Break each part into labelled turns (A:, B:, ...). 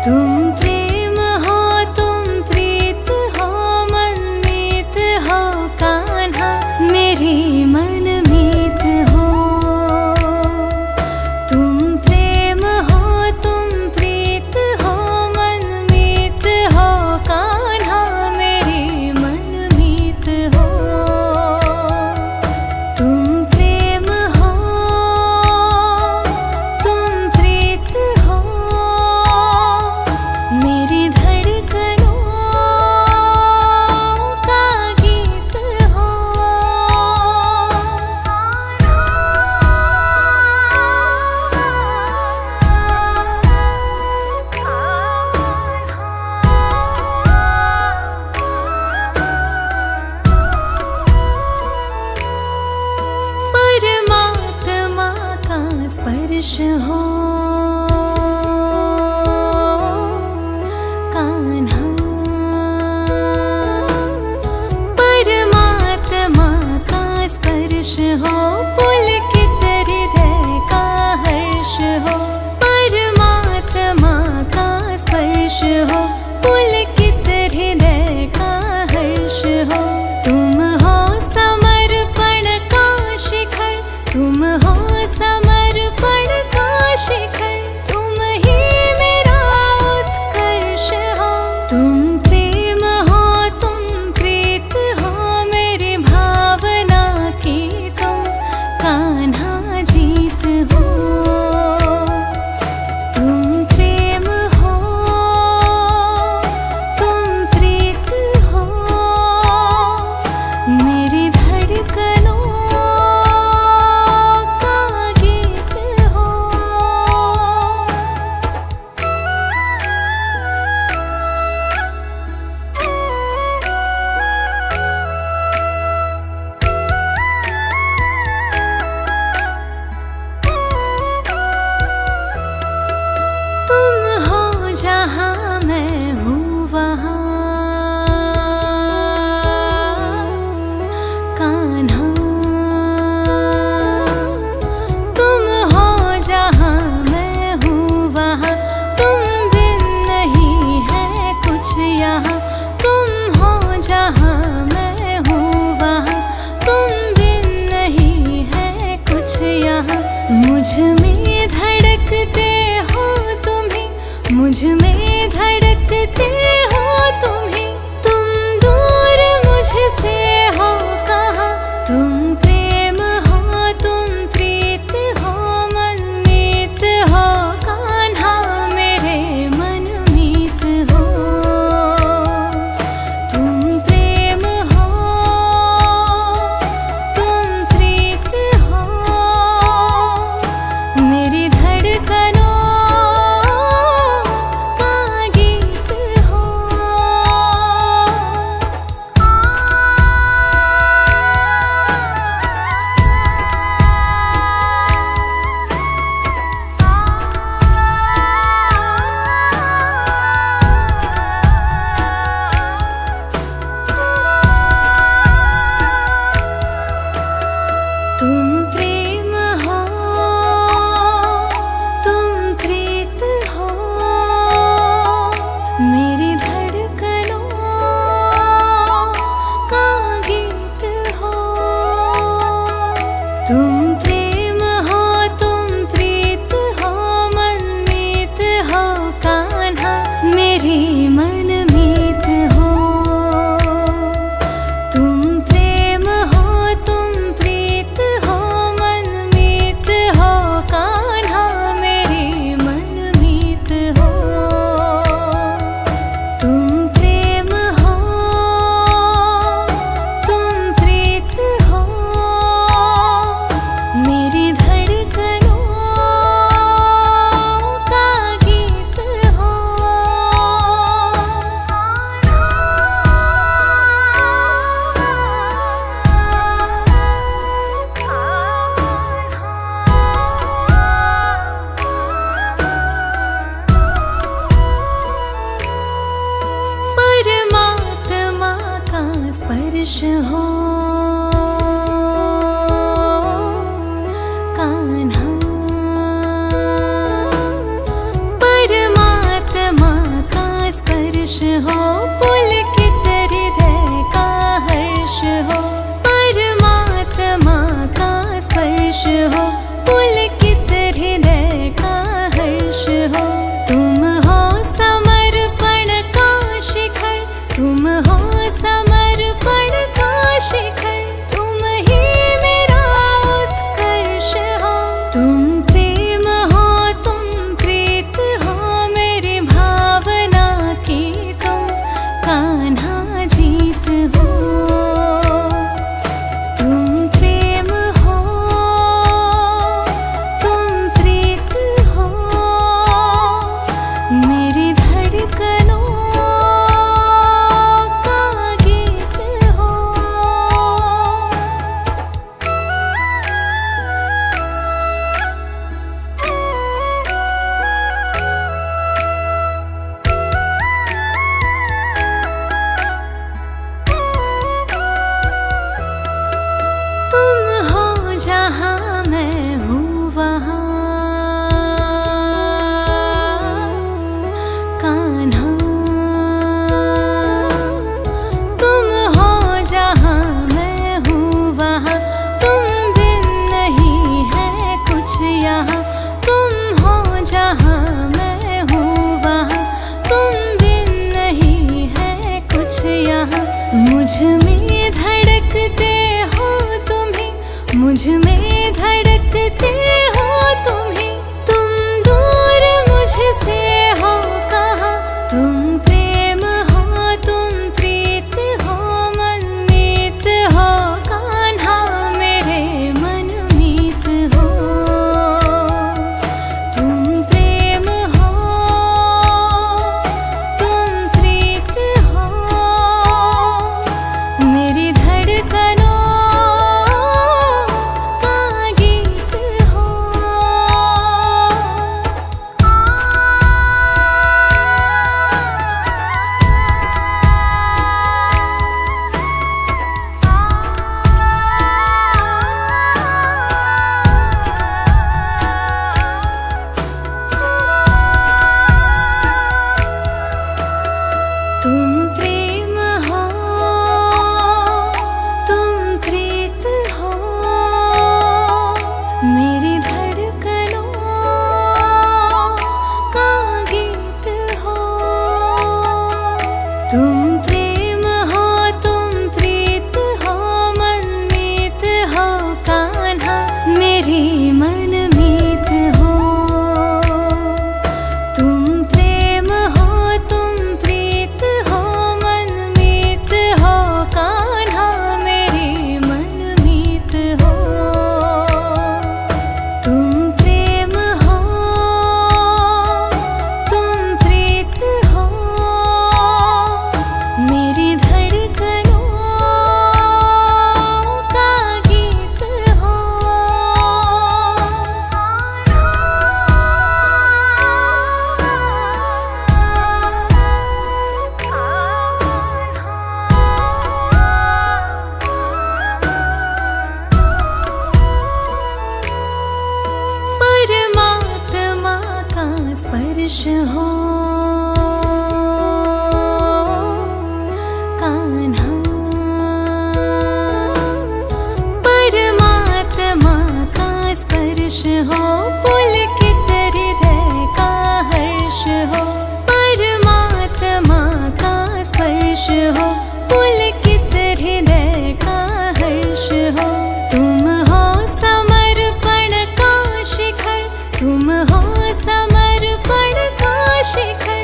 A: तुम प्रेम हो, तुम प्रीत हो, मनमीत हो कान्हा, मेरी मनमीत हो। तुम प्रेम हो, तुम प्रीत हो, मनमीत हो कान्हा, मेरी मनमीत हो। तुम प्रेम हो, तुम प्रीत हो, मेरी धड़कनों का गीत हो। परमात्मा का स्पर्श हो कान्हा, परमात्मा का स्पर्श हो, पुलकित हृदय का हर्ष हो। परमात्मा का स्पर्श हो, पुलकित हृदय का हर्ष हो। तुम हो समर्पण का शिखर, तुम हो समर्पण का शिखर, तुम ही मेरा उत्कर्ष हो। तुम प्रेम हो, तुम प्रीत हो, मेरी भावना की तुम कान्हा जीत हो। तुम प्रेम हो, तुम प्रीत हो, मेरी धड़कनों का गीत हो। तुम हो जहाँ मैं हूँ वहाँ कान्हा, तुम हो जहाँ मैं हूँ वहाँ, तुम बिन नहीं है कुछ यहाँ। तुम हो जहाँ मैं हूँ वहाँ, तुम बिन नहीं है कुछ यहाँ। मुझ में धड़कते हो तुम्ही, मुझ में धड़कते हो तुम्ही, तुम दूर मुझसे हो कहाँ। तुम प्रेम हो, तुम प्रीत हो, मनमीत हो कान्हा, मेरे मनमीत हो। तुम प्रेम हो, तुम प्रीत हो, मेरी धड़कनों का गीत हो। तुम प्रेम हो, तुम प्रीत हो, मेरी धड़कनों का गीत हो। तुम प्रेम हो, तुम प्रीत हो, मनमीत हो कान्हा, मेरी मनमीत हो। तुम प्रेम हो, तुम प्रीत हो, मनमीत हो कान्हा, मेरी मनमीत हो। तुम प्रेम हो, तुम प्रीत हो, मेरी धड़कनों का गीत हो। परमात्मा का स्पर्श हो कान्हा, परमात्मा स्पर्श हो, पुलकित हृदय का हर्ष हो। परमात्मा का स्पर्श हो, पुलकित हृदय का हर्ष हो। तुम हो समर्पण का शिखर, तुम हो समर्पण का शिखर, तुम ही मेरा उत्कर्ष हो। तुम प्रेम हो, तुम प्रीत हो, मेरी भावना की तुम कान्हा जीत हो। तुम प्रेम हो, तुम प्रीत हो, मेरी धड़कनों का गीत हो। तुम हो जहाँ मैं हूँ वहाँ, कान्हा। तुम हो जहाँ मैं हूँ वहाँ, तुम बिन नहीं है कुछ यहाँ। तुम हो जहाँ मैं हूँ वहाँ, तुम बिन नहीं है कुछ यहाँ। मुझ में धड़कते हो तुम्ही, मुझ में धड़कते हो तुम्ही। तुम दूर मुझसे हो कहाँ, तुम प्रेम हो, तुम प्रीत हो, मनमीत हो, कान्हा मेरे मनमीत हो। तुम प्रेम हो, तुम प्रीत हो, मेरी धड़कनों का गीत हो। तुम प्रेम हो, तुम प्रीत हो, मेरी धड़कनों का गीत हो। तुम प्रेम हो, तुम प्रीत हो, मनमीत हो, कान्हा मेरी मनमीत हो। तुम प्रेम हो, तुम प्रीत हो, मनमीत हो, कान्हा मेरी मनमीत हो। तुम प्रेम हो, तुम प्रीत हो, मेरी धड़कनों का गीत हो। परमात्मा का स्पर्श हो, कान्हा। परमात्मा का स्पर्श हो, पुलकित हृदय का हर्ष हो। परमात्मा का स्पर्श हो, पुलकित हृदय का हर्ष हो। तुम हो समर्पण का शिखर, तुम हो समर्पण का शिखर,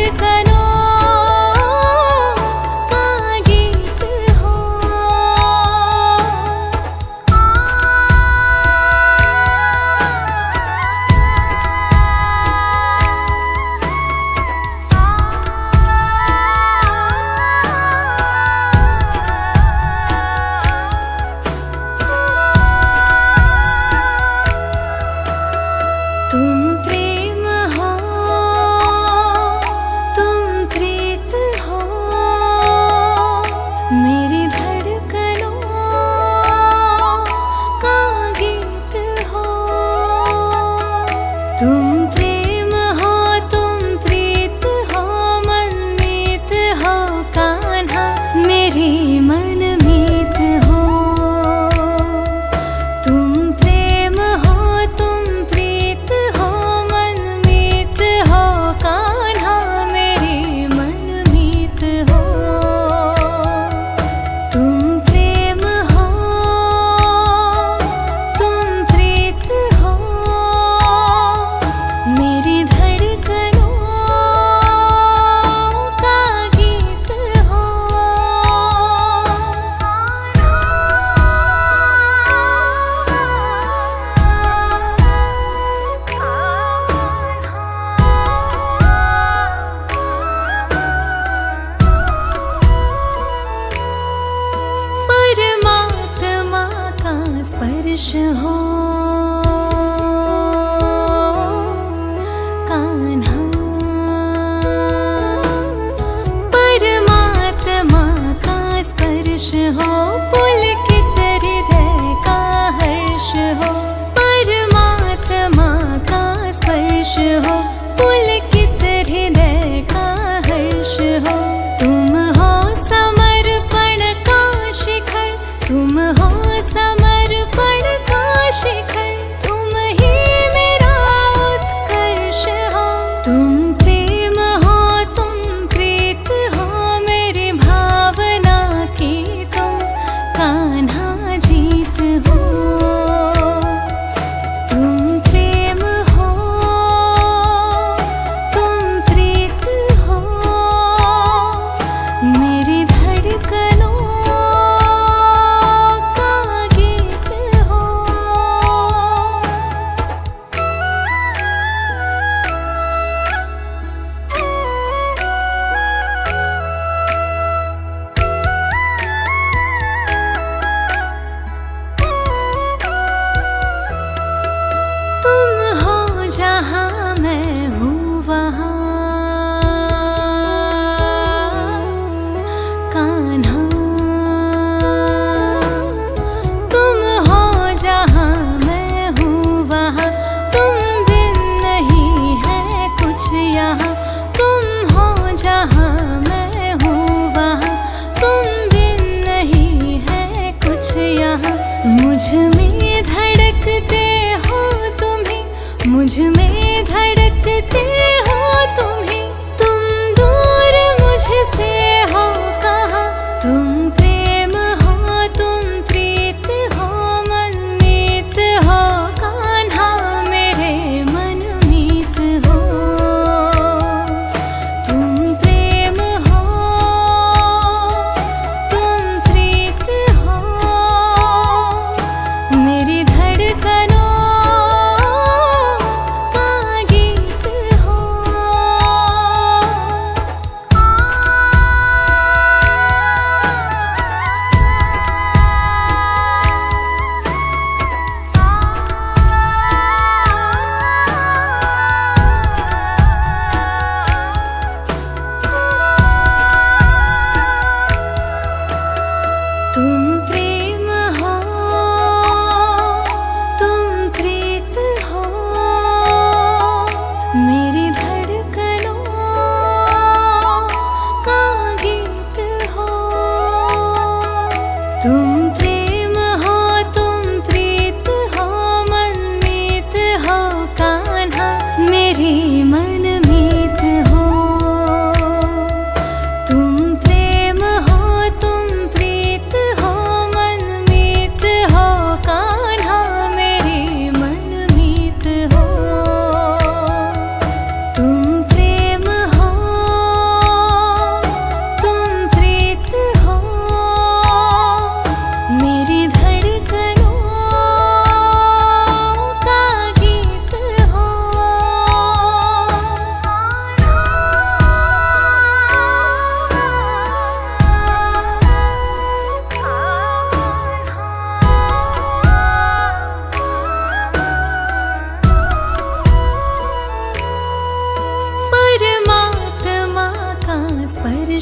A: धड़कनों का गीत हो। तुम प्रेम हो, तुम प्रीत हो, मेरी धड़कनों का गीत हो। तुम प्रेम हो, तुम प्रीत हो, मनमीत हो कान्हा मेरी मनमीत हो। तुम प्रेम हो, तुम प्रीत हो, मनमीत हो कान्हा मेरी मनमीत हो। तुम प्रेम हो, तुम प्रीत हो, मेरी धड़कनों का गीत हो। परमात्मा का स्पर्श हो कान्हा, परमात्मा का स्पर्श हो, पुलकित हृदय का हर्ष हो। परमात्मा का स्पर्श हो, पुलकित हृदय का हर्ष हो। तुम हो समर्पण का शिखर, तुम हो समर्पण का शिखर, तुम ही मेरा उत्कर्ष हो। तुम प्रेम हो, तुम प्रीत हो, मेरी भावना की तुम कान्हा जीत हो। तुम प्रेम हो, तुम प्रीत हो, मेरी धड़कनों का गीत हो। तुम हो जहाँ मैं हूँ वहाँ कान्हा। तुम हो जहाँ मैं हूँ वहाँ, तुम बिन नहीं है कुछ यहाँ। तुम हो जहाँ मैं हूँ वहाँ, तुम बिन नहीं है कुछ यहाँ। मुझ में धड़कते हो तुम्ही, मुझ में धड़कते हो तुम्ही, तुम दूर मुझसे हो कहाँ। तुम प्रेम हो, तुम प्रीत हो, मनमीत हो कान्हा मेरे मनमीत हो। तुम प्रेम हो, तुम प्रीत हो, मेरी धड़कनों का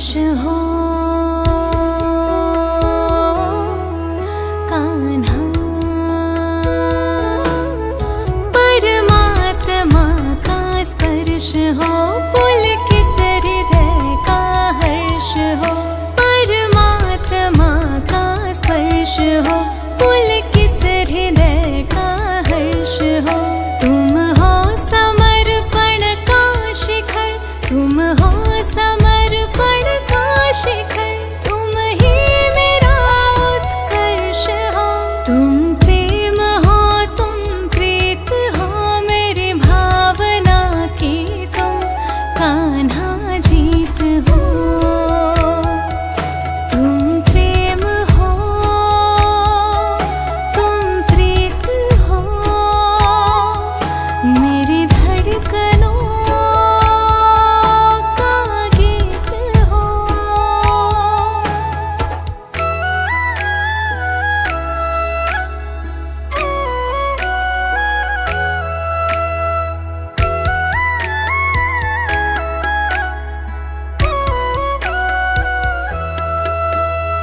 A: स्पर्श हो कान्हा, परमात्मा का स्पर्श हो, पुलकित हृदय का हर्ष हो। परमात्मा का स्पर्श हो, पुलकित हृदय का हर्ष हो। तुम हो समर्पण का शिखर, तुम हो समर्पण का शिखर, तुम ही मेरा उत्कर्ष हो। तुम प्रेम हो, तुम प्रीत हो, मेरी भावना की तुम कान्हा जीत हो। तुम प्रेम हो, तुम प्रीत हो, मेरी धड़कनों का गीत हो।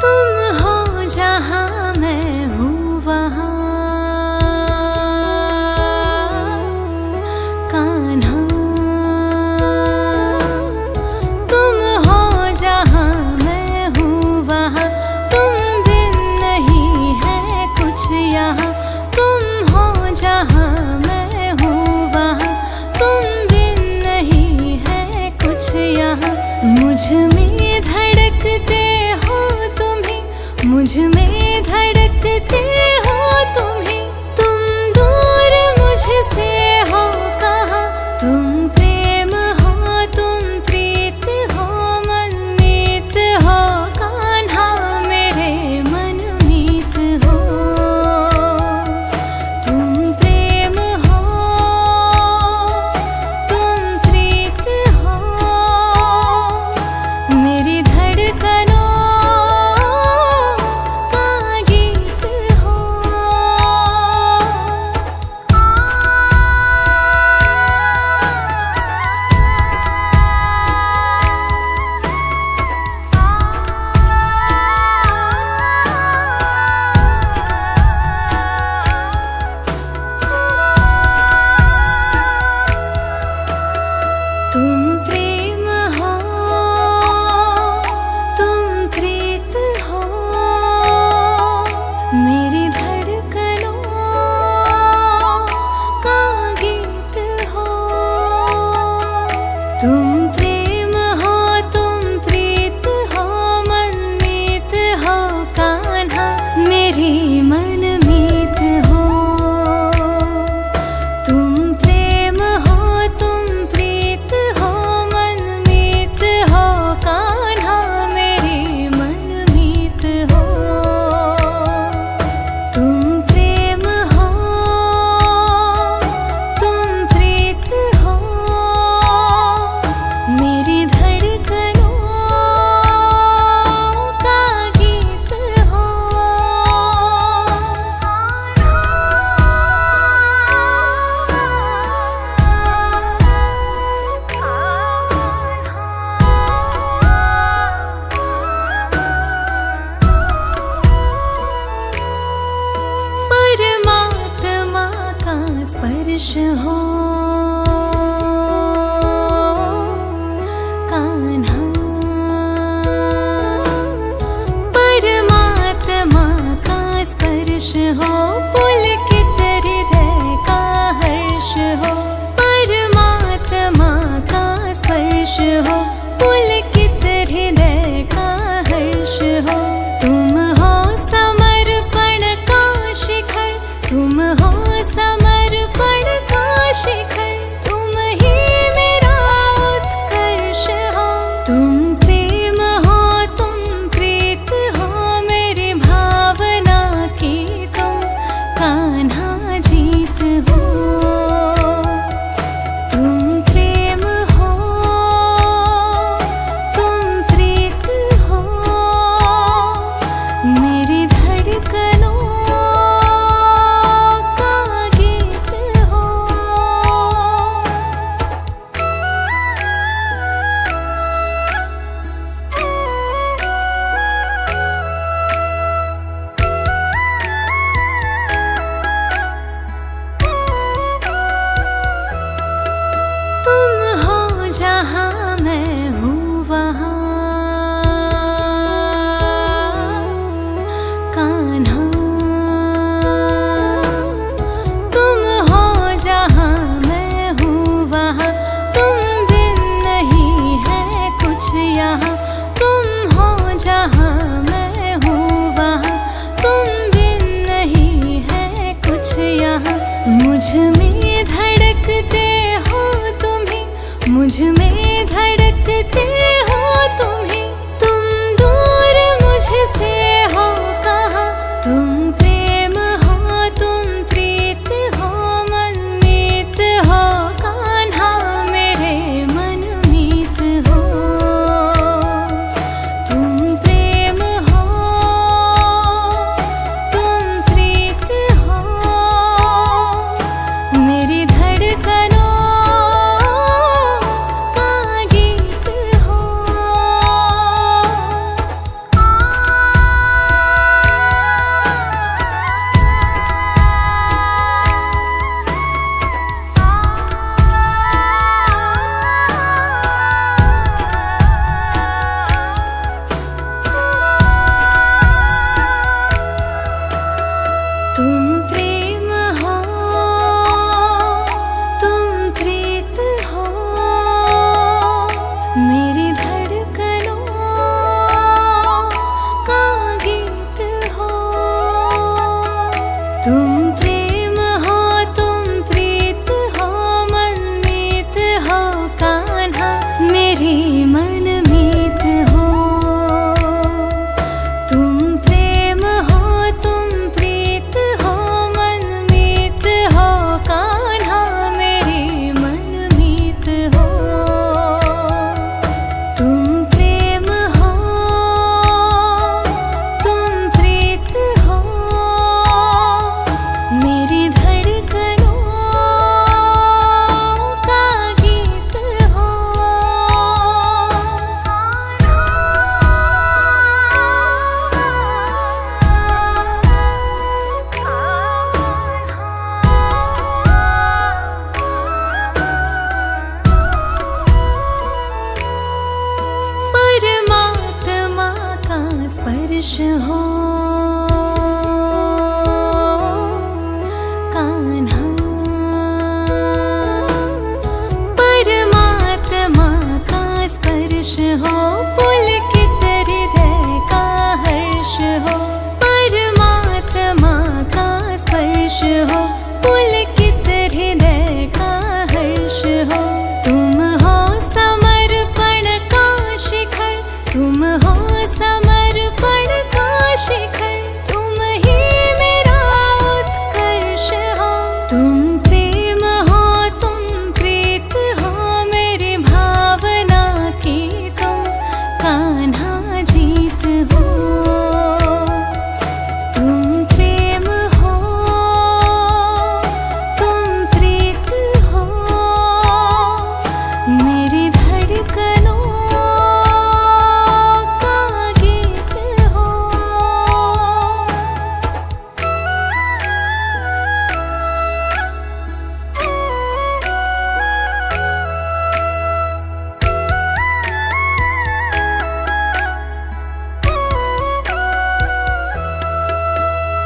A: तुम हो जहाँ मैं हूँ वहाँ कान्हा, तुम हो जहाँ मैं हूँ वहाँ, तुम बिन नहीं है कुछ यहाँ। तुम हो जहाँ मैं हूँ वहाँ, तुम बिन नहीं है कुछ यहाँ। मुझ में धड़कते हो तुम्ही, मुझ में धड़कते हो तुम्ही, तुम दूर मुझसे हो कहाँ। तुम प्रेम हो, तुम प्रीत हो, मनमीत हो कान्हा, मेरे मनमीत हो। तुम प्रेम हो, तुम प्रीत हो, मेरी धड़कनों का गीत हो। तुम प्रेम हो, तुम प्रीत हो, मेरी धड़कनों का गीत हो। तुम प्रेम हो, तुम प्रीत हो, मनमीत हो कान्हा, मेरी मनमीत हो। तुम प्रेम हो, तुम प्रीत हो, मनमीत हो कान्हा, मेरी मनमीत हो। तुम प्रेम हो, तुम प्रीत हो, मेरी धड़कनों का गीत हो। परमात्मा का स्पर्श हो कान्हा, परमात्मा का स्पर्श हो, पुलकित हृदय का हर्ष हो। परमात्मा का स्पर्श हो, पुलकित हृदय का हर्ष हो। तुम हो समर्पण का शिखर, तुम हो समर्पण का शिखर, तुम ही मेरा उत्कर्ष हो। तुम प्रेम हो, तुम प्रीत हो, मेरी भावना की तुम कान्हा जीत हो। तुम प्रेम हो, तुम प्रीत हो, मेरी धड़कनों का गीत हो। तुम प्रेम हो, तुम प्रीत हो, मनमीत हो कान्हा मेरी मनमीत हो। तुम प्रेम हो, तुम प्रीत हो, मनमीत हो कान्हा मेरी मनमीत हो। तुम प्रेम हो, तुम प्रीत हो, मेरी धड़कनों का गीत हो। परमात्मा का स्पर्श हो कान्हा, परमात्मा का स्पर्श हो, पुलकित हृदय का हर्ष हो। परमात्मा का स्पर्श हो, पुलकित हृदय का हर्ष हो। तुम हो समर्पण का शिखर, तुम हो समर्पण का शिखर, तुम ही मेरा उत्कर्ष हो। तुम प्रेम हो, तुम प्रीत हो, मेरी भावना की तुम कान्हा जीत हो। तुम प्रेम हो, तुम प्रीत हो, मेरी धड़कनों का गीत हो।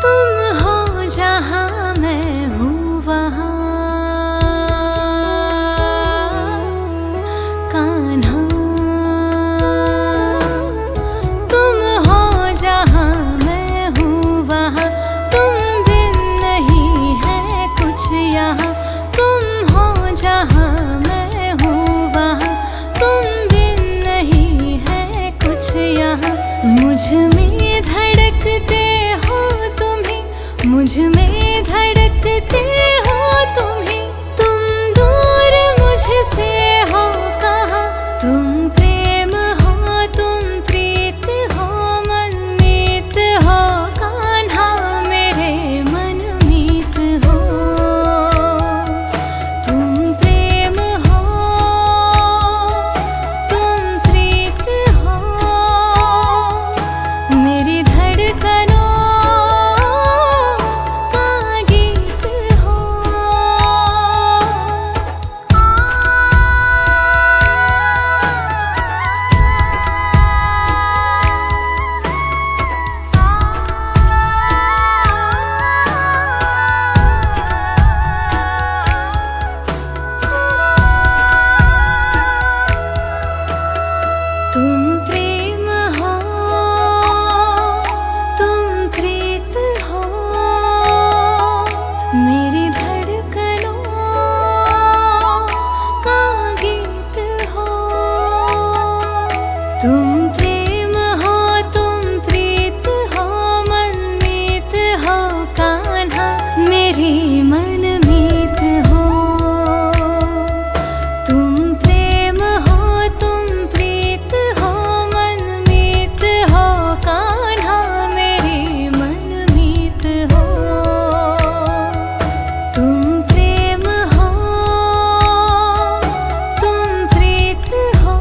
A: तुम हो जहाँ मैं हूँ वहाँ कान्हा। तुम हो जहाँ मैं हूँ वहाँ, तुम बिन नहीं है कुछ यहाँ। तुम हो जहाँ मैं हूँ वहाँ, तुम बिन नहीं है कुछ यहाँ। मुझ में धड़कते हो तुम्ही, मुझ में धड़कते हो तुम्ही, तुम दूर मुझसे हो कहाँ। तुम प्रेम हो, तुम प्रीत हो, मनमीत हो कान्हा मेरे मनमीत हो। तुम प्रेम हो, तुम प्रीत हो, मेरी धड़कनों का गीत हो। तुम प्रेम हो, तुम प्रीत हो, मेरी धड़कनों का गीत हो। तुम प्रेम हो, तुम प्रीत हो, मनमीत हो कान्हा मेरी मनमीत हो। तुम प्रेम हो, तुम प्रीत हो, मनमीत हो कान्हा मेरी मनमीत हो। तुम प्रेम हो, तुम प्रीत हो,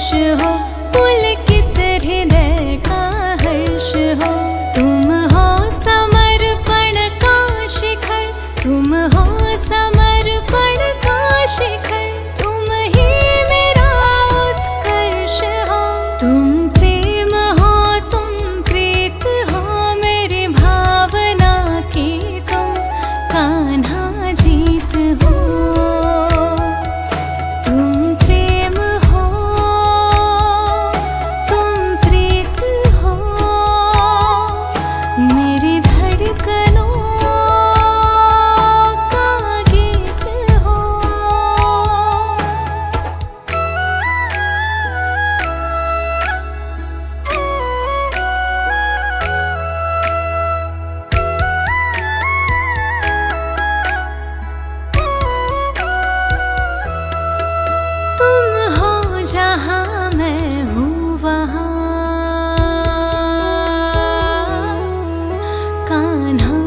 A: हर्ष हो, पुलकित हृदय का हर्ष हो। तुम हो समर्पण का शिखर, तुम हो समर्पण का शिखर, तुम ही मेरा उत्कर्ष हो। तुम प्रेम हो, तुम प्रीत हो, मेरी भावना की तुम कान्हा जीत हो। तुम प्रेम हो, तुम प्रीत हो, मेरी धड़कनों का गीत हो। तुम हो जहाँ मैं हूँ वहाँ, कान्हा।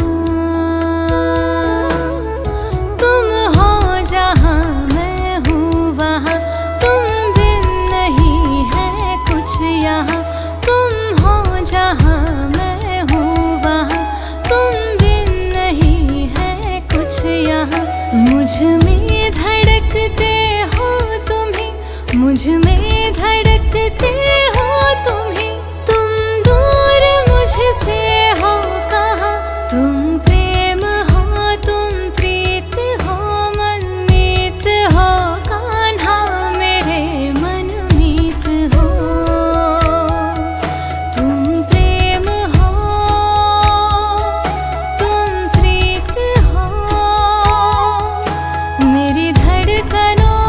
A: तुम हो जहाँ मैं हूँ वहाँ, तुम बिन नहीं है कुछ यहाँ। तुम हो जहाँ मैं हूँ वहाँ, तुम बिन नहीं है कुछ यहाँ। मुझ में धड़कते हो तुम ही, मुझ में धड़कते हो तुम ही, तुम दूर मुझसे हो कहाँ। तुम प्रेम हो, तुम प्रीत हो, मनमीत हो, कान्हा मेरे मनमीत हो। तुम प्रेम हो, तुम प्रीत हो, मेरी धड़कनों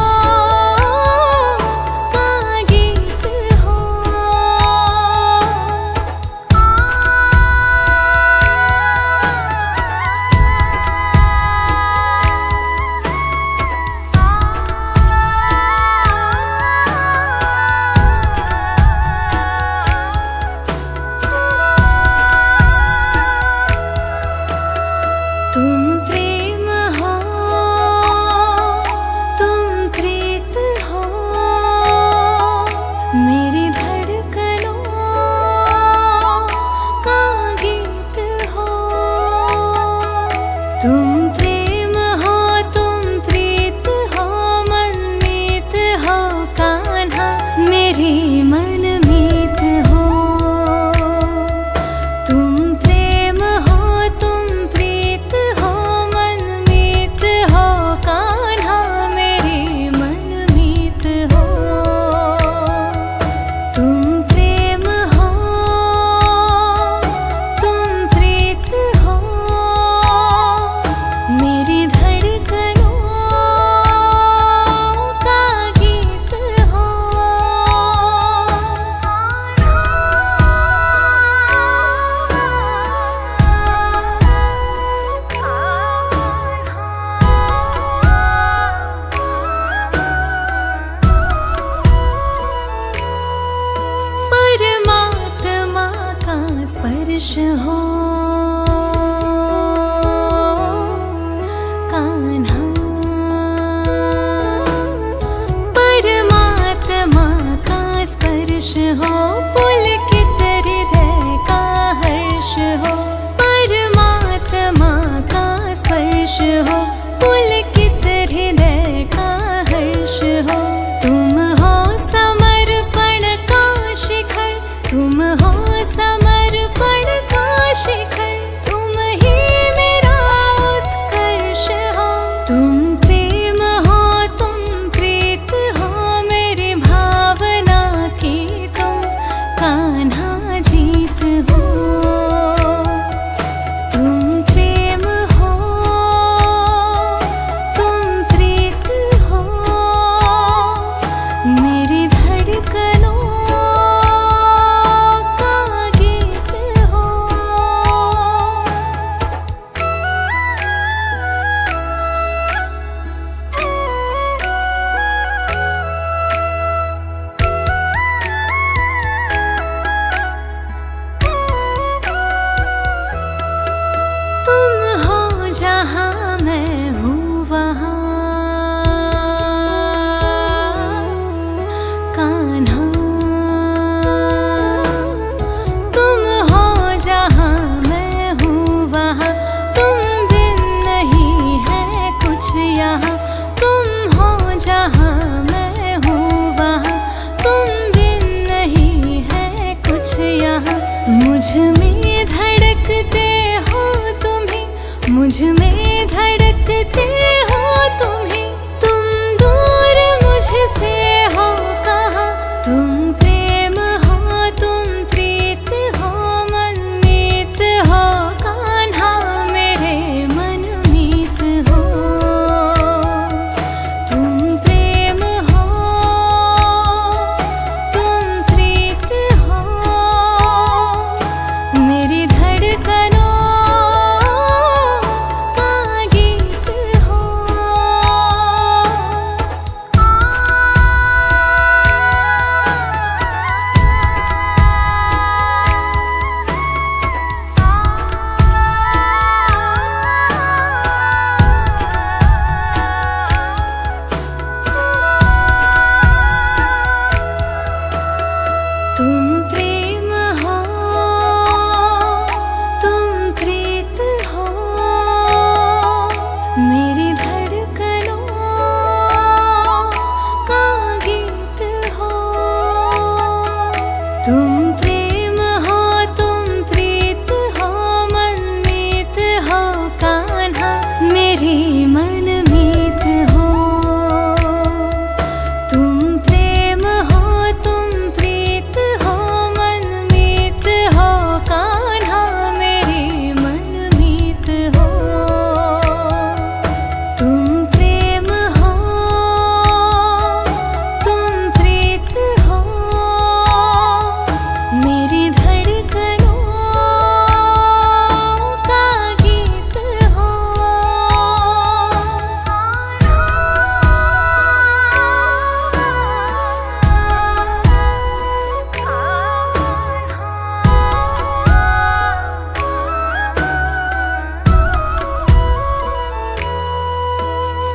A: का गीत हो। तुम प्रेम हो, तुम प्रीत हो, मेरी धड़कनों का गीत हो। तुम प्रेम हो, तुम प्रीत हो, मनमीत हो, कान्हा मेरी मनमीत हो। तुम प्रेम हो, तुम प्रीत हो, मनमीत हो, कान्हा मेरी मनमीत हो। तुम प्रेम हो, तुम प्रीत हो, मेरी धड़कनों का गीत हो। परमात्मा का स्पर्श हो, कान्हा। परमात्मा का स्पर्श हो, पुलकित हृदय का हर्ष हो। परमात्मा का स्पर्श हो, पुलकित हृदय का हर्ष हो। तुम हो समर्पण का शिखर, तुम हो समर्पण का शिखर, मुझ में धड़कते हो तुम्ही, मुझ में धड़कते हो तुम्ही। तुम दूर मुझसे हो कहाँ, तुम प्रेम हो, तुम प्रीत हो, मनमीत हो, कान्हा मेरे मनमीत हो। तुम प्रेम हो, तुम प्रीत हो, मेरी धड़कनों का गीत हो। तुम प्रेम हो, तुम प्रीत हो, मेरी धड़कनों का गीत हो। तुम प्रेम हो, तुम प्रीत हो, मनमीत हो, कान्हा मेरी मनमीत हो। तुम प्रेम हो, तुम प्रीत हो, मनमीत हो, कान्हा मेरी मनमीत हो। तुम प्रेम हो, तुम प्रीत हो, मेरी धड़कनों का गीत हो।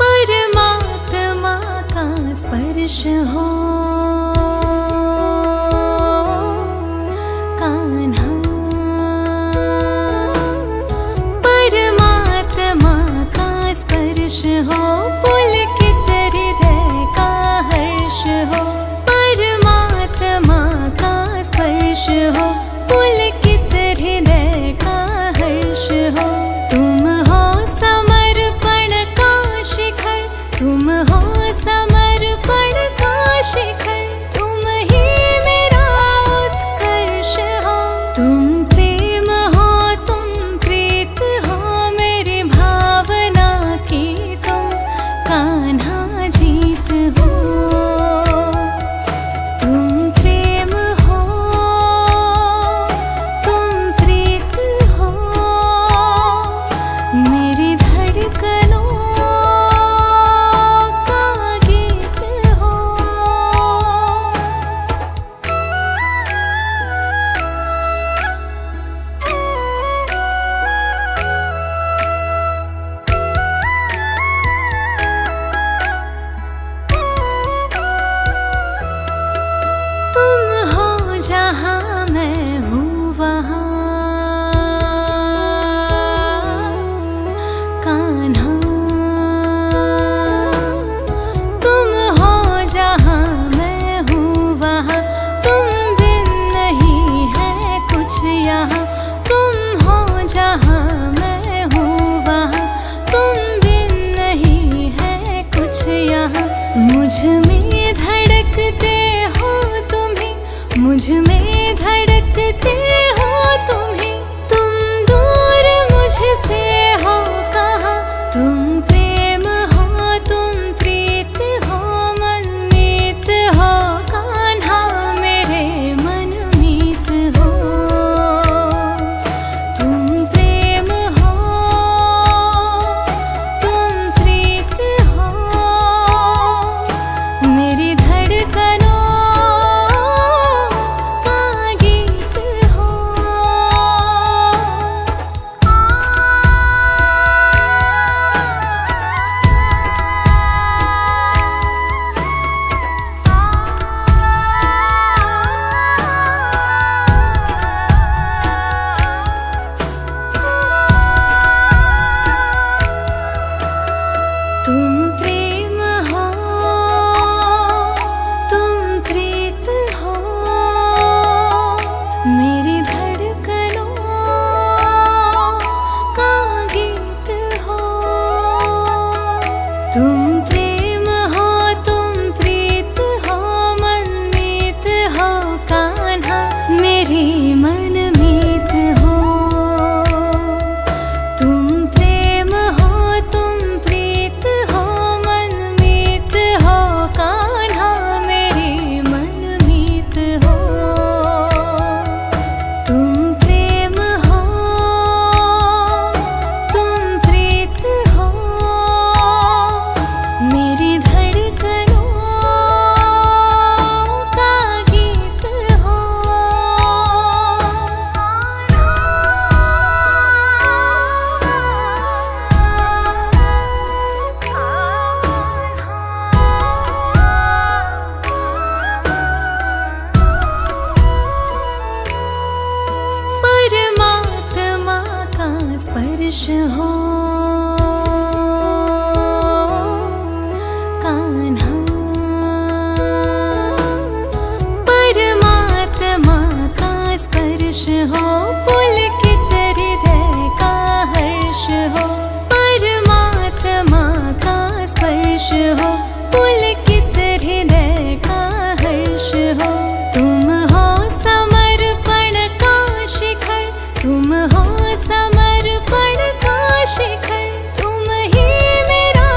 A: परमात्मा का स्पर्श हो कान्हा, परमात्मा का स्पर्श हो, पुलकित हृदय का हर्ष हो। परमात्मा का स्पर्श हो, पुलकित हृदय का हर्ष हो। तुम हो समर्पण का शिखर, तुम हो समर्पण का शिखर, तुम ही मेरा उत्कर्ष हो। तुम प्रेम हो, तुम प्रीत हो, मेरी भावना की तुम कान्हा जीत हो। तुम प्रेम हो, तुम प्रीत हो, मेरी धड़कनों का गीत हो। तुम हो जहाँ मैं हूँ वहाँ, कान्हा। तुम हो जहाँ मैं हूँ वहाँ, तुम बिन नहीं है कुछ यहाँ। तुम हो जहाँ मैं हूँ वहाँ, तुम बिन नहीं है कुछ यहाँ। मुझ में धड़कते हो तुम्ही, मुझ में धड़कते हो तुम्ही। तुम दूर मुझसे हो कहाँ, तुम प्रेम हो, तुम प्रीत हो, मनमीत हो, कान्हा मेरे मनमीत हो। तुम प्रेम हो, तुम प्रीत हो, मेरी धड़कनों का गीत हो। स्पर्श हो कान्हा, परमात्मा का स्पर्श हो, पुलकित हृदय का हर्ष हो। परमात्मा का स्पर्श हो, पुलकित हृदय का हर्ष हो। तुम हो समर्पण का शिखर, तुम हो समर्पण का शिखर, तुम ही मेरा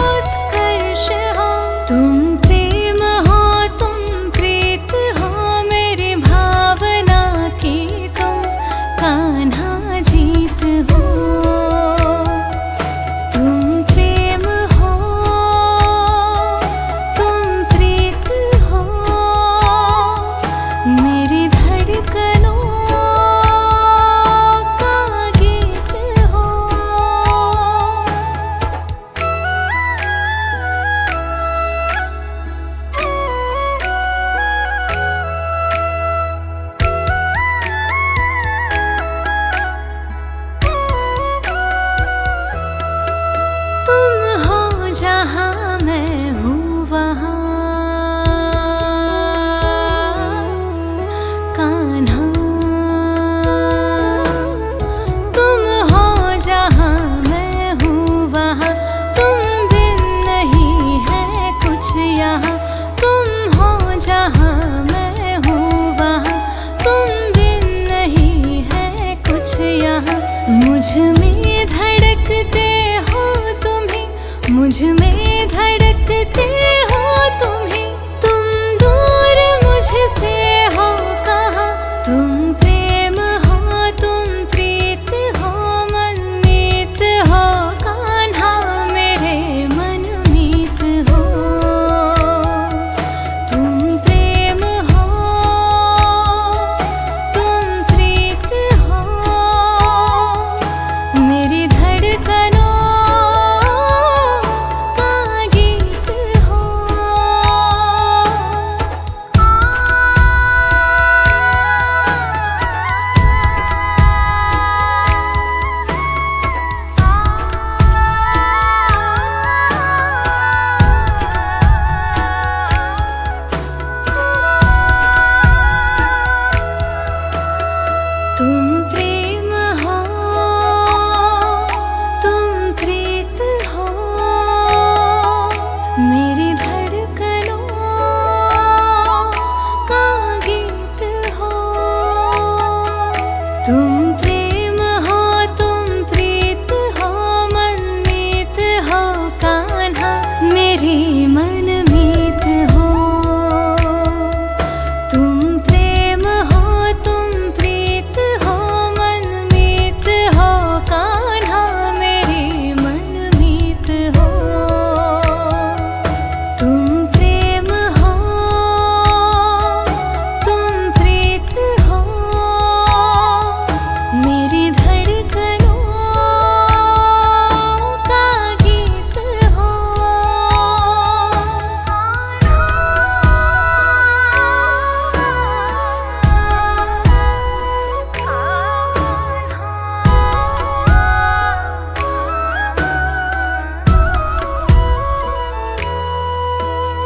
A: उत्कर्ष हो। तुम प्रेम हो, तुम प्रीत हो, मेरी भावना की तुम कान्हा जीत हो। तुम प्रेम हो, तुम प्रीत हो, मेरी धड़कनों का गीत हो। तुम हो जहाँ मैं हूँ वहाँ कान्हा, तुम हो जहाँ मैं हूँ वहाँ, तुम बिन नहीं है कुछ यहाँ। तुम हो जहाँ मैं हूँ वहाँ, तुम बिन नहीं है कुछ यहाँ। मुझ में धड़कते हो तुम्ही, मुझ में धड़कते हो तुम्ही, तुम दूर मुझसे हो कहाँ। तुम प्रेम हो, तुम प्रीत हो, मनमीत हो कान्हा, मेरे मनमीत हो। तुम प्रेम हो, तुम प्रीत हो, मेरी धड़कनों का गीत हो। तुम प्रेम हो, तुम प्रीत हो, मेरी धड़कनों का गीत हो। तुम प्रेम हो, तुम प्रीत हो, मनमीत हो कान्हा, मेरी मनमीत हो। तुम प्रेम हो, तुम प्रीत हो, मनमीत हो कान्हा, मेरी मनमीत हो। तुम प्रेम हो, तुम प्रीत हो, मेरी धड़कनों का गीत हो।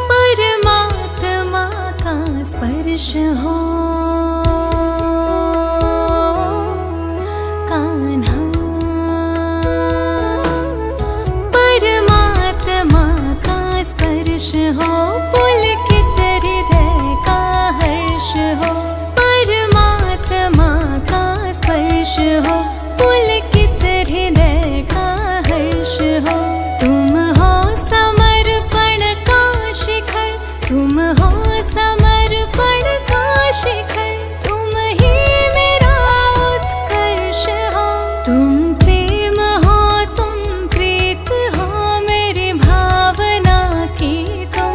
A: परमात्मा का स्पर्श हो कान्हा, परमात्मा का स्पर्श हो, पुलकित हृदय का हर्ष हो। परमात्मा का स्पर्श हो, पुलकित हृदय का हर्ष हो। तुम हो समर्पण का शिखर, तुम हो समर्पण का शिखर, तुम ही मेरा उत्कर्ष हो। तुम प्रेम हो, तुम प्रीत हो, मेरी भावना की तुम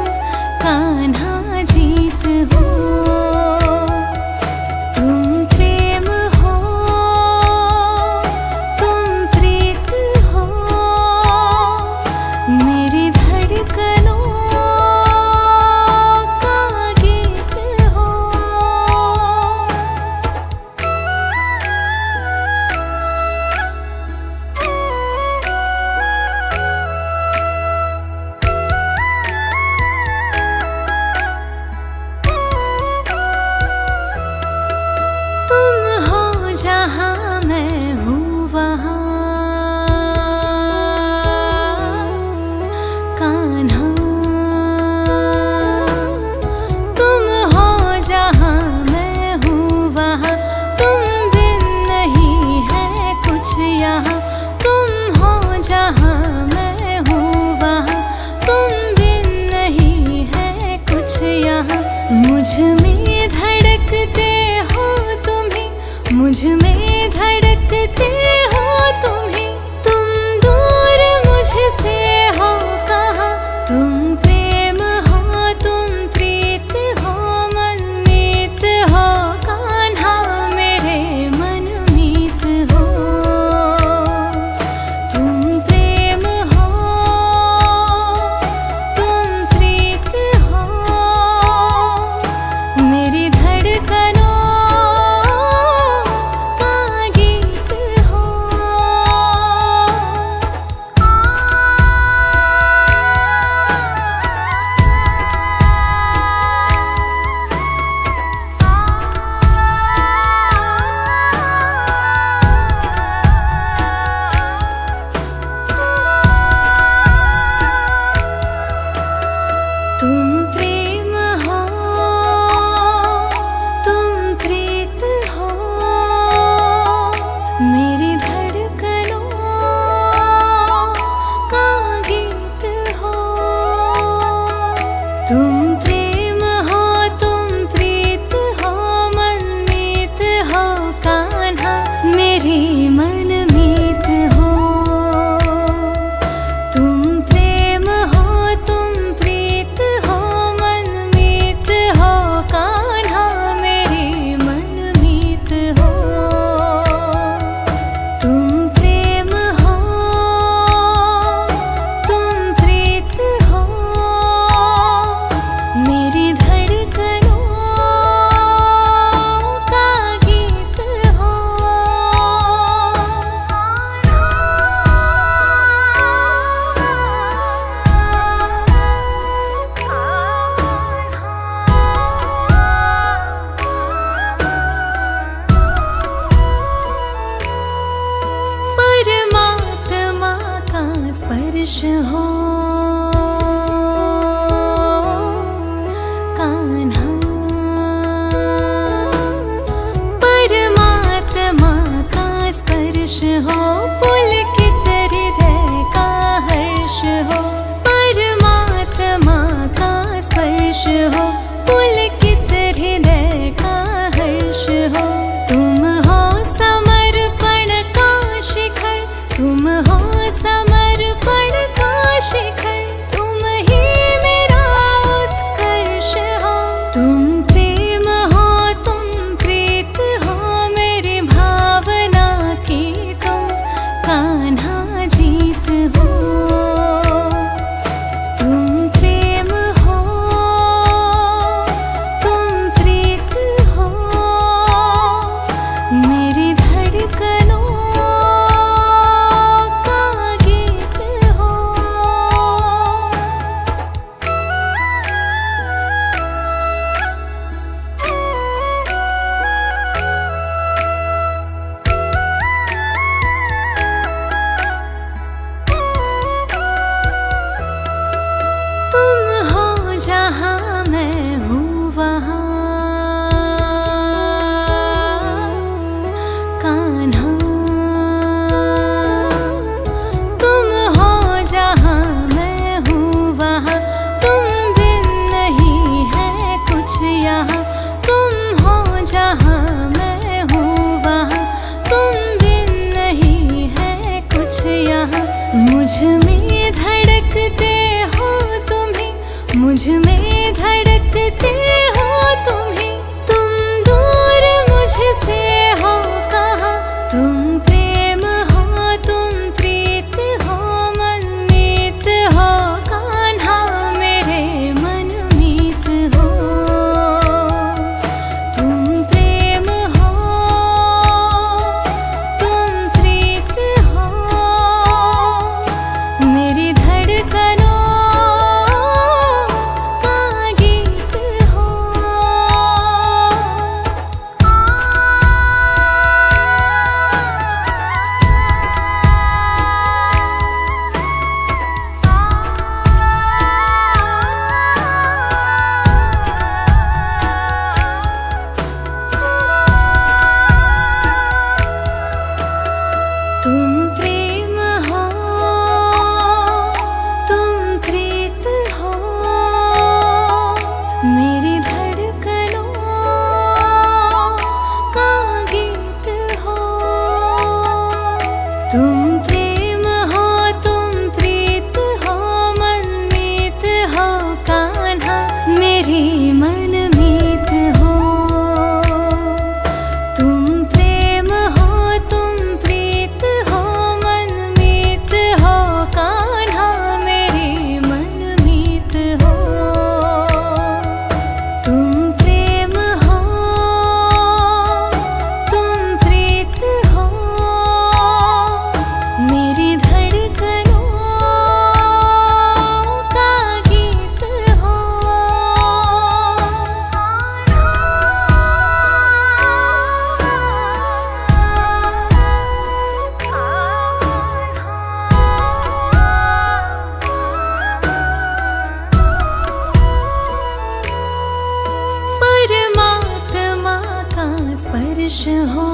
A: स्पर्श हो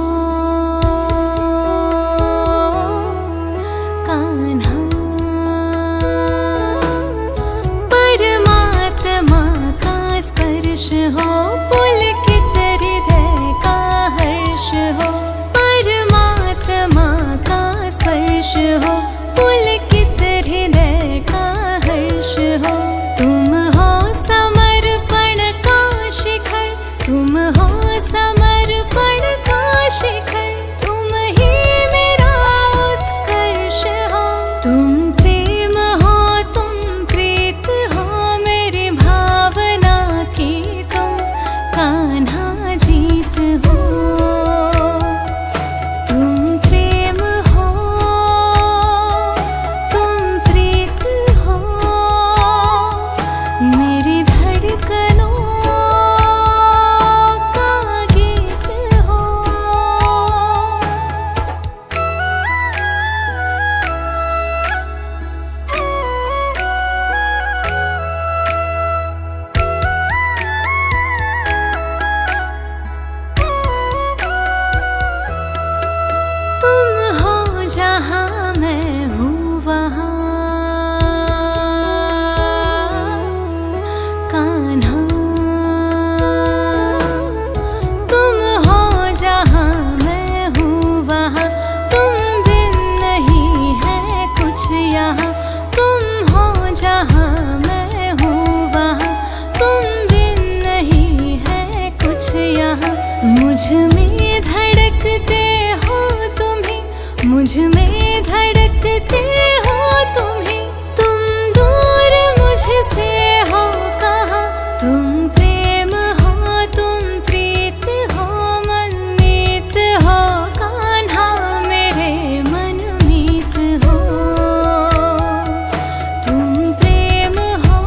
A: कान्हा, परमात्मा का स्पर्श हो पुलकित हृदय का हर्ष हो, परमात्मा का स्पर्श हो पुलकित हृदय का हर्ष हो। तुम हो समर्पण का शिखर, तुम हो समर्पण का शिखर, तुम ही मेरा उत्कर्ष हो। तुम प्रेम हो, तुम प्रीत हो, मेरी भावना की तुम कान्हा जीत हो। तुम प्रेम हो, तुम प्रीत हो, मेरी धड़कनों का गीत हो। तुम हो जहाँ मैं हूँ वहाँ कान्हा, तुम हो जहाँ मैं हूँ वहाँ, तुम बिन नहीं है कुछ यहाँ। तुम हो जहाँ मैं हूँ वहाँ, तुम बिन नहीं है कुछ यहाँ। मुझ में धड़कते हो तुम ही, मुझ में धड़कते हो तुम ही, तुम दूर मुझसे हो कहाँ। तुम प्रेम हो, तुम प्रीत हो, मनमीत हो कान्हा, मेरे मनमीत हो। तुम प्रेम हो,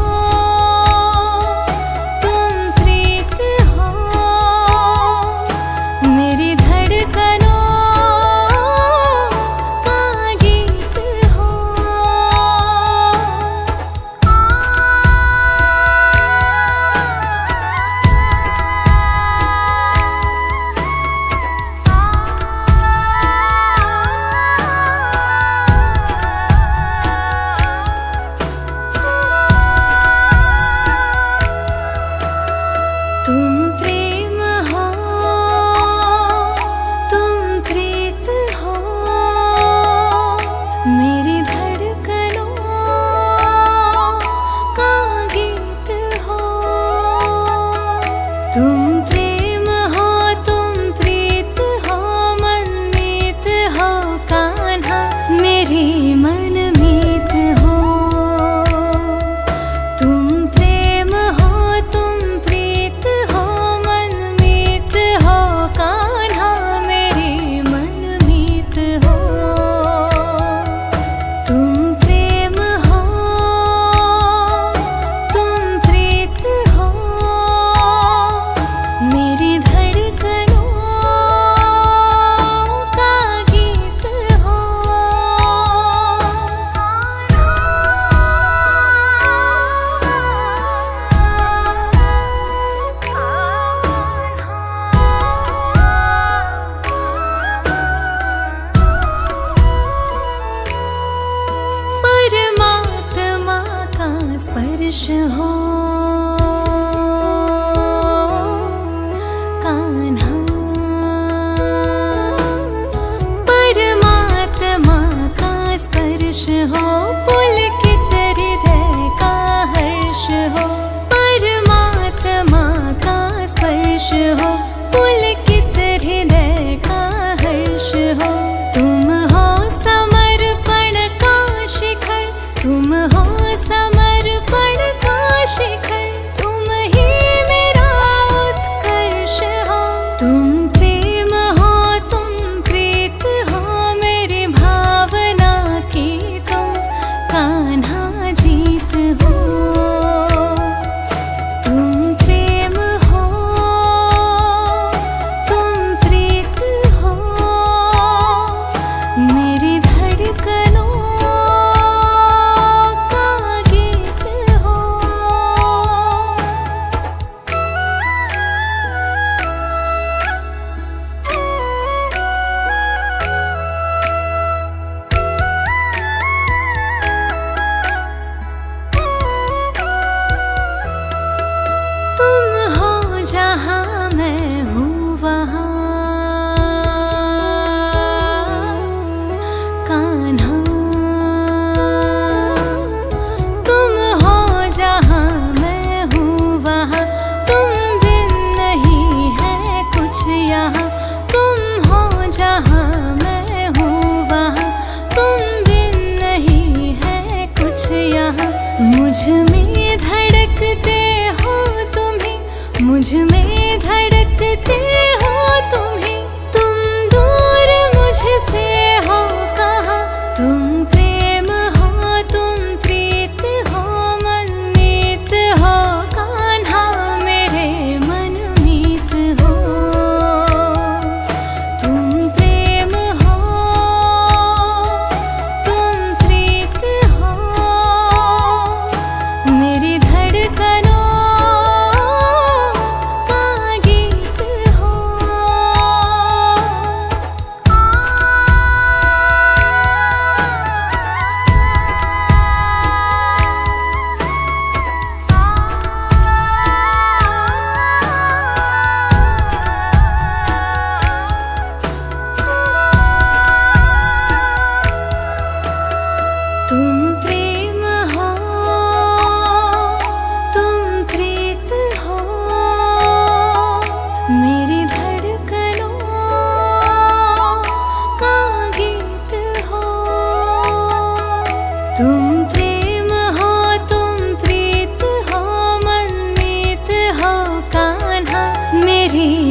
A: तुम प्रीत हो, मेरी धड़कनों का गीत हो। तुम प्रेम हो, तुम प्रीत हो, मेरी धड़कनों का गीत हो। तुम प्रेम हो, तुम प्रीत हो, मनमीत हो कान्हा, मेरी मनमीत हो। तुम प्रेम हो, तुम प्रीत हो, मनमीत हो कान्हा, मेरी मनमीत हो। तुम प्रेम हो, तुम प्रीत हो, मेरी धड़कनों का गीत हो। परमात्मा का स्पर्श हो कान्हा, परमात्मा का स्पर्श हो पुलकित हृदय का हर्ष हो, परमात्मा का स्पर्श हो पुलकित हृदय का हर्ष हो। तुम हो समर्पण का शिखर, तुम हो समर्पण का शिखर, तुम ही मेरा उत्कर्ष हो। तुम प्रेम हो, तुम प्रीत हो, मेरी भावना की तुम कान्हा जीत हो। तुम प्रेम हो, तुम प्रीत हो, मेरी धड़कनों का गीत हो।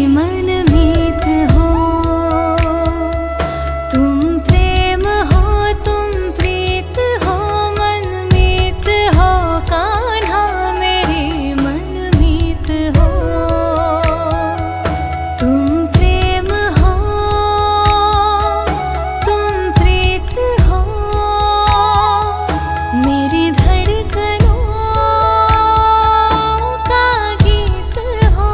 A: मनमीत हो। तुम प्रेम हो, तुम प्रीत हो, मनमीत हो, कान्हा मेरी मनमीत हो। तुम प्रेम हो, तुम प्रीत हो, मेरी धड़कनों का गीत हो।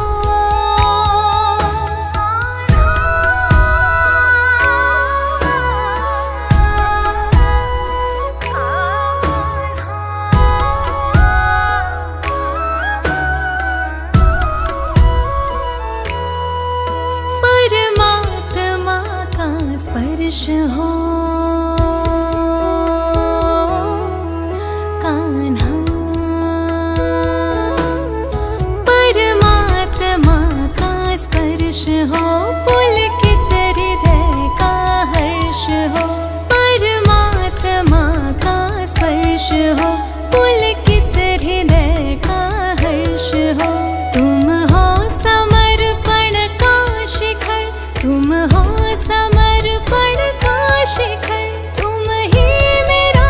A: परमात्मा का स्पर्श हो कान्हा, परमात्मा का स्पर्श हो, पुलकित हृदय का हर्ष हो। परमात्मा का स्पर्श हो, पुलकित हृदय का हर्ष हो। तुम हो समर्पण का शिखर, तुम हो समर्पण का शिखर, तुम ही मेरा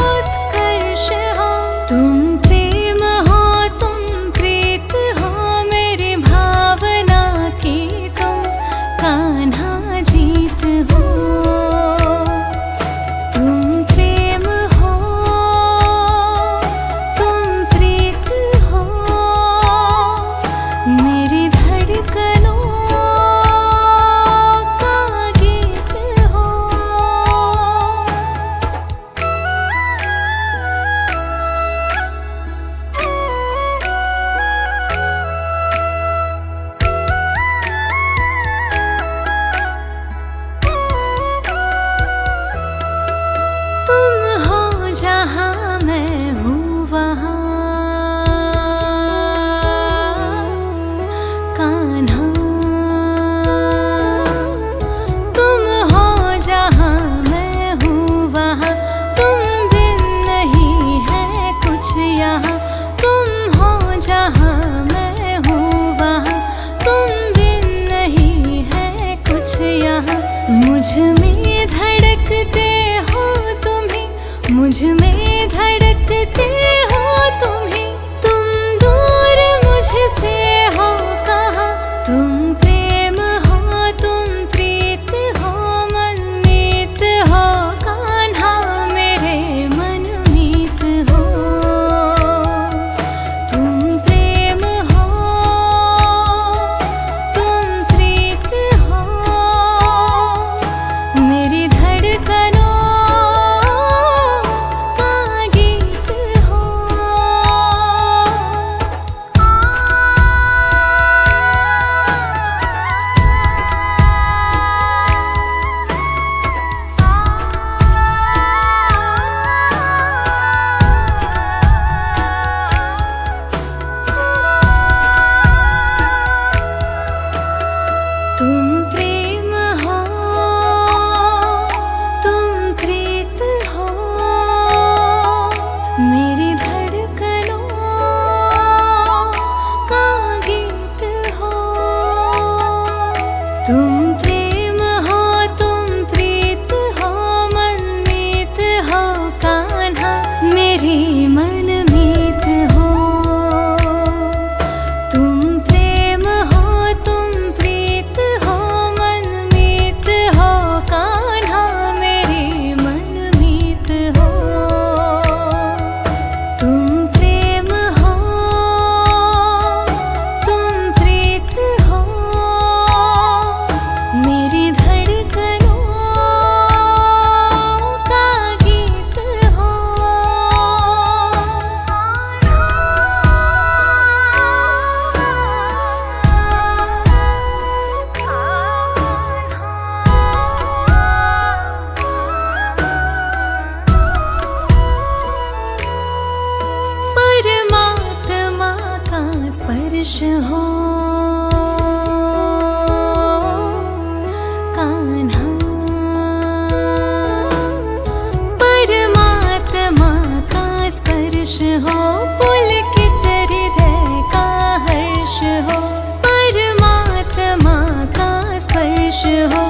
A: उत्कर्ष हो। तुम प्रेम हो, तुम प्रीत हो, मेरी भावना की तुम कान्हा जीत हो। तुम प्रेम हो, तुम प्रीत हो, मेरी धड़कनों का गीत हो। तुम हो जहाँ मैं हूँ वहाँ कान्हा। तुम हो जहाँ मैं हूँ वहाँ, तुम बिन नहीं है कुछ यहाँ। तुम हो जहाँ मैं हूँ वहाँ, तुम बिन नहीं है कुछ यहाँ। मुझ में धड़कते हो तुम्ही, मुझ में धड़कते हो तुम्ही, तुम दूर मुझसे हो कहाँ। तुम प्रेम हो, तुम प्रीत हो, मनमीत हो, कान्हा मेरे मनमीत हो। तुम प्रेम हो, तुम प्रीत हो, मेरी धड़कनों का गीत हो। तुम प्रेम हो, तुम प्रीत हो, मेरी धड़कनों का गीत हो। तुम प्रेम हो, तुम प्रीत हो, मनमीत हो, कान्हा मेरी मनमीत हो। तुम प्रेम हो, तुम प्रीत हो, मनमीत हो, कान्हा मेरी मनमीत हो। तुम प्रेम हो, तुम प्रीत हो, खुश हो।